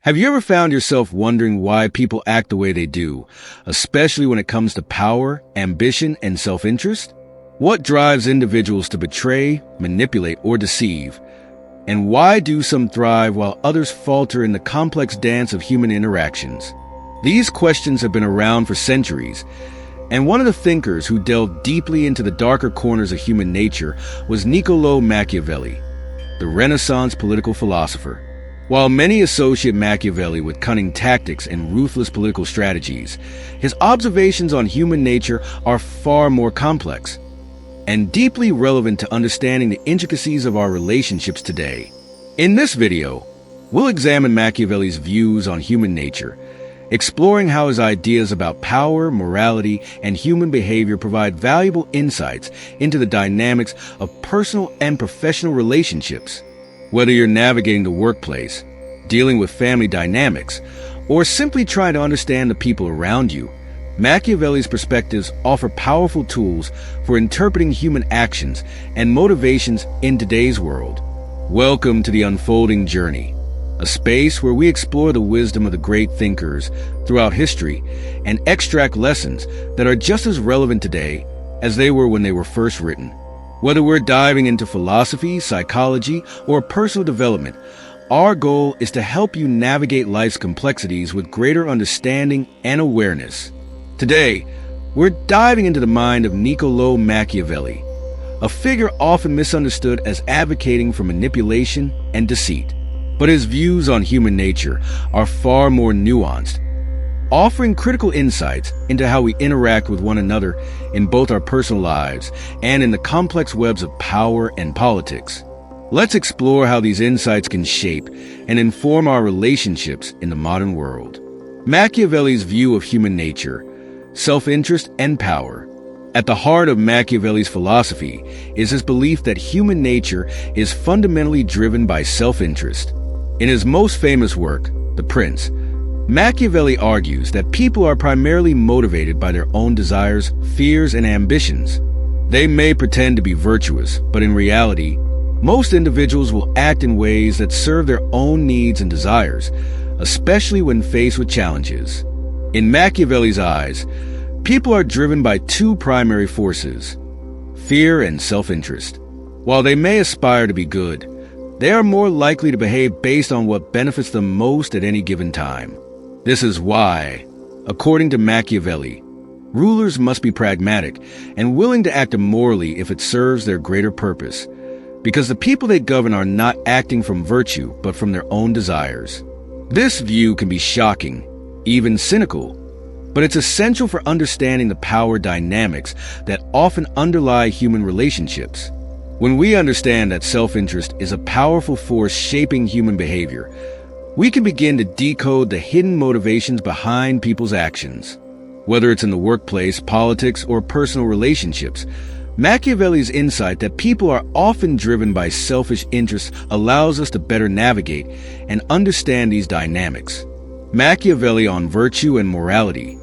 Have you ever found yourself wondering why people act the way they do, especially when it comes to power, ambition, and self-interest? What drives individuals to betray, manipulate, or deceive? And why do some thrive while others falter in the complex dance of human interactions? These questions have been around for centuries, and one of the thinkers who delved deeply into the darker corners of human nature was Niccolò Machiavelli, the Renaissance political philosopher. While many associate Machiavelli with cunning tactics and ruthless political strategies, his observations on human nature are far more complex and deeply relevant to understanding the intricacies of our relationships today. In this video, we'll examine Machiavelli's views on human nature, exploring how his ideas about power, morality, and human behavior provide valuable insights into the dynamics of personal and professional relationships. Whether you're navigating the workplace, dealing with family dynamics, or simply trying to understand the people around you, Machiavelli's perspectives offer powerful tools for interpreting human actions and motivations in today's world. Welcome to the Unfolding Journey, a space where we explore the wisdom of the great thinkers throughout history and extract lessons that are just as relevant today as they were when they were first written. Whether we're diving into philosophy, psychology, or personal development, our goal is to help you navigate life's complexities with greater understanding and awareness. Today, we're diving into the mind of Niccolò Machiavelli, a figure often misunderstood as advocating for manipulation and deceit. But his views on human nature are far more nuanced, offering critical insights into how we interact with one another in both our personal lives and in the complex webs of power and politics. Let's explore how these insights can shape and inform our relationships in the modern world. Machiavelli's view of human nature, self-interest, and power. At the heart of Machiavelli's philosophy is his belief that human nature is fundamentally driven by self-interest. In his most famous work, The Prince, Machiavelli argues that people are primarily motivated by their own desires, fears, and ambitions. They may pretend to be virtuous, but in reality, most individuals will act in ways that serve their own needs and desires, especially when faced with challenges. In Machiavelli's eyes, people are driven by two primary forces: fear and self-interest. While they may aspire to be good, they are more likely to behave based on what benefits them most at any given time. This is why, according to Machiavelli, rulers must be pragmatic and willing to act immorally if it serves their greater purpose, because the people they govern are not acting from virtue but from their own desires. This view can be shocking, even cynical, but it's essential for understanding the power dynamics that often underlie human relationships. When we understand that self-interest is a powerful force shaping human behavior, we can begin to decode the hidden motivations behind people's actions. Whether it's in the workplace, politics, or personal relationships, Machiavelli's insight that people are often driven by selfish interests allows us to better navigate and understand these dynamics. Machiavelli on virtue and morality.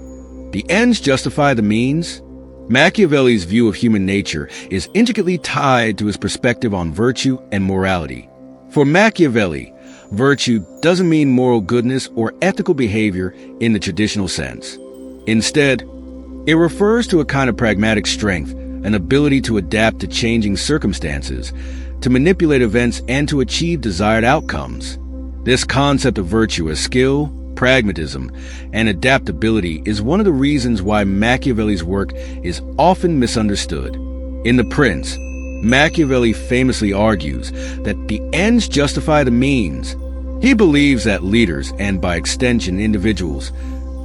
The ends justify the means. Machiavelli's view of human nature is intricately tied to his perspective on virtue and morality. For Machiavelli, virtue doesn't mean moral goodness or ethical behavior in the traditional sense. Instead, it refers to a kind of pragmatic strength, an ability to adapt to changing circumstances, to manipulate events, and to achieve desired outcomes. This concept of virtue as skill, pragmatism, and adaptability is one of the reasons why Machiavelli's work is often misunderstood. In The Prince, Machiavelli famously argues that the ends justify the means. He believes that leaders, and by extension individuals,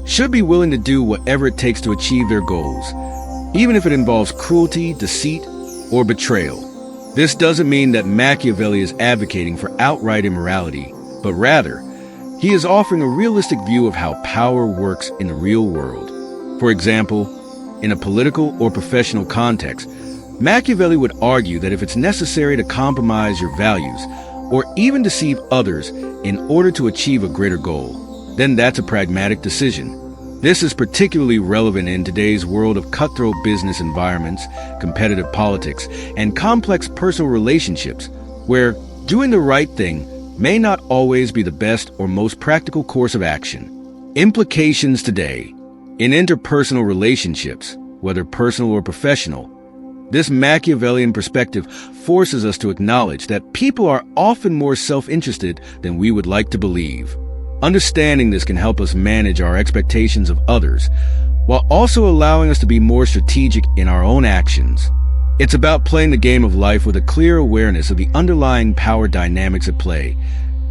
should be willing to do whatever it takes to achieve their goals, even if it involves cruelty, deceit, or betrayal. This doesn't mean that Machiavelli is advocating for outright immorality, but rather, he is offering a realistic view of how power works in the real world. For example, in a political or professional context, Machiavelli would argue that if it's necessary to compromise your values or even deceive others in order to achieve a greater goal, then that's a pragmatic decision. This is particularly relevant in today's world of cutthroat business environments, competitive politics, and complex personal relationships, where doing the right thing may not always be the best or most practical course of action. Implications today. In interpersonal relationships, whether personal or professional, this Machiavellian perspective forces us to acknowledge that people are often more self-interested than we would like to believe. Understanding this can help us manage our expectations of others, while also allowing us to be more strategic in our own actions. It's about playing the game of life with a clear awareness of the underlying power dynamics at play,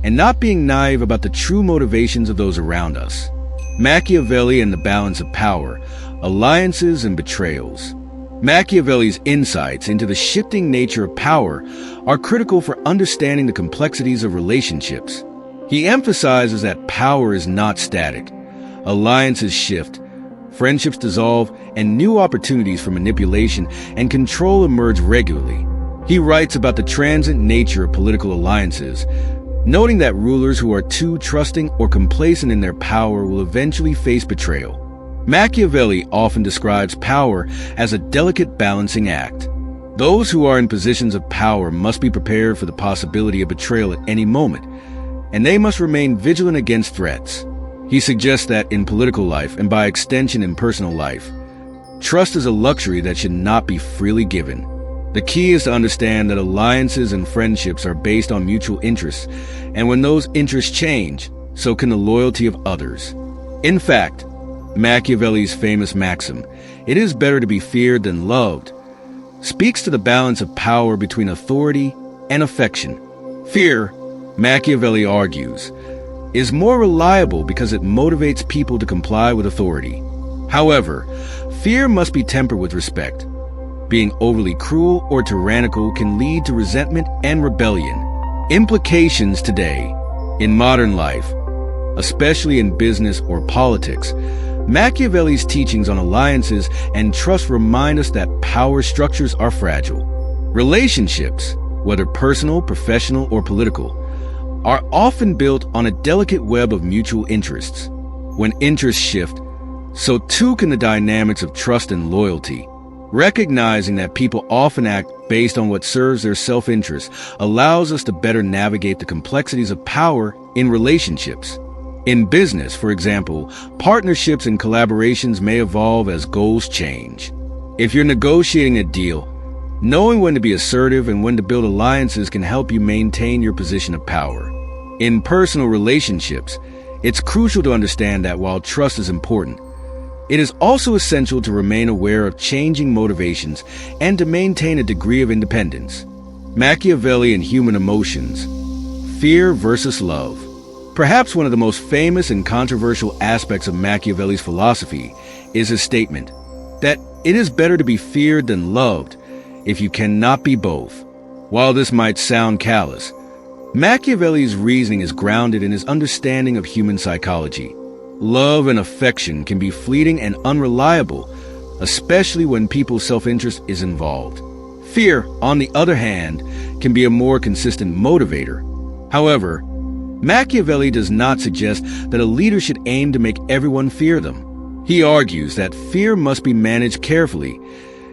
and not being naive about the true motivations of those around us. Machiavelli and the balance of power, alliances and betrayals. Machiavelli's insights into the shifting nature of power are critical for understanding the complexities of relationships. He emphasizes that power is not static. Alliances shift, friendships dissolve, and new opportunities for manipulation and control emerge regularly. He writes about the transient nature of political alliances, noting that rulers who are too trusting or complacent in their power will eventually face betrayal. Machiavelli often describes power as a delicate balancing act. Those who are in positions of power must be prepared for the possibility of betrayal at any moment, and they must remain vigilant against threats. He suggests that in political life, and by extension in personal life, trust is a luxury that should not be freely given. The key is to understand that alliances and friendships are based on mutual interests, and when those interests change, so can the loyalty of others. In fact, Machiavelli's famous maxim, "It is better to be feared than loved," speaks to the balance of power between authority and affection. Fear, Machiavelli argues, is more reliable because it motivates people to comply with authority. However, fear must be tempered with respect. Being overly cruel or tyrannical can lead to resentment and rebellion. Implications today. In modern life, especially in business or politics, Machiavelli's teachings on alliances and trust remind us that power structures are fragile. Relationships, whether personal, professional, or political, are often built on a delicate web of mutual interests. When interests shift, so too can the dynamics of trust and loyalty. Recognizing that people often act based on what serves their self-interest allows us to better navigate the complexities of power in relationships. In business, for example, partnerships and collaborations may evolve as goals change. If you're negotiating a deal, knowing when to be assertive and when to build alliances can help you maintain your position of power. In personal relationships, it's crucial to understand that while trust is important, it is also essential to remain aware of changing motivations and to maintain a degree of independence. Machiavelli and human emotions. Fear versus love. Perhaps one of the most famous and controversial aspects of Machiavelli's philosophy is his statement that it is better to be feared than loved if you cannot be both. While this might sound callous, Machiavelli's reasoning is grounded in his understanding of human psychology. Love and affection can be fleeting and unreliable, especially when people's self-interest is involved. Fear, on the other hand, can be a more consistent motivator. However, Machiavelli does not suggest that a leader should aim to make everyone fear them. He argues that fear must be managed carefully.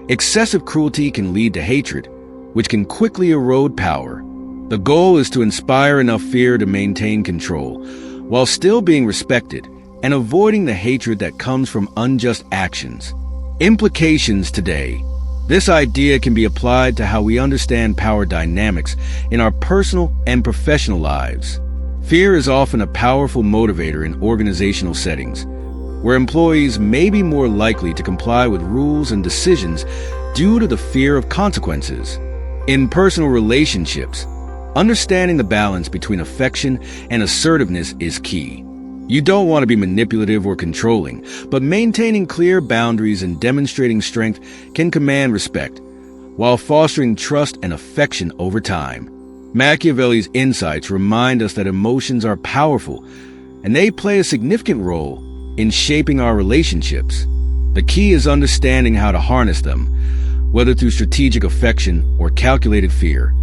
Excessive cruelty can lead to hatred, which can quickly erode power. The goal is to inspire enough fear to maintain control, while still being respected and avoiding the hatred that comes from unjust actions. Implications today. This idea can be applied to how we understand power dynamics in our personal and professional lives. Fear is often a powerful motivator in organizational settings, where employees may be more likely to comply with rules and decisions due to the fear of consequences. In personal relationships, understanding the balance between affection and assertiveness is key. You don't want to be manipulative or controlling, but maintaining clear boundaries and demonstrating strength can command respect, while fostering trust and affection over time. Machiavelli's insights remind us that emotions are powerful, and they play a significant role in shaping our relationships. The key is understanding how to harness them, whether through strategic affection or calculated fear,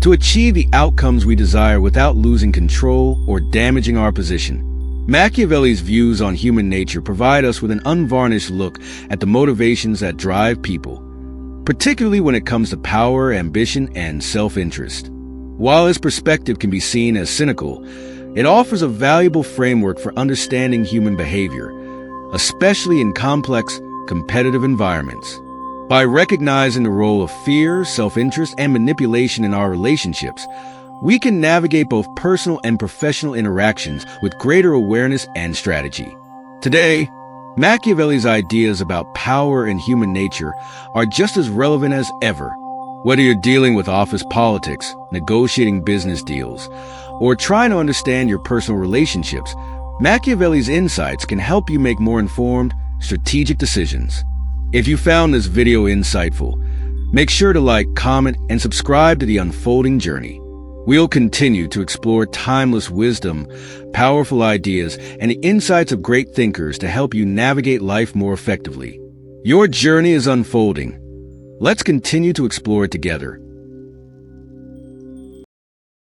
to achieve the outcomes we desire without losing control or damaging our position. Machiavelli's views on human nature provide us with an unvarnished look at the motivations that drive people, particularly when it comes to power, ambition, and self-interest. While his perspective can be seen as cynical, it offers a valuable framework for understanding human behavior, especially in complex, competitive environments. By recognizing the role of fear, self-interest, and manipulation in our relationships, we can navigate both personal and professional interactions with greater awareness and strategy. Today, Machiavelli's ideas about power and human nature are just as relevant as ever. Whether you're dealing with office politics, negotiating business deals, or trying to understand your personal relationships, Machiavelli's insights can help you make more informed, strategic decisions. If you found this video insightful, make sure to like, comment, and subscribe to The Unfolding Journey. We'll continue to explore timeless wisdom, powerful ideas, and the insights of great thinkers to help you navigate life more effectively. Your journey is unfolding. Let's continue to explore it together.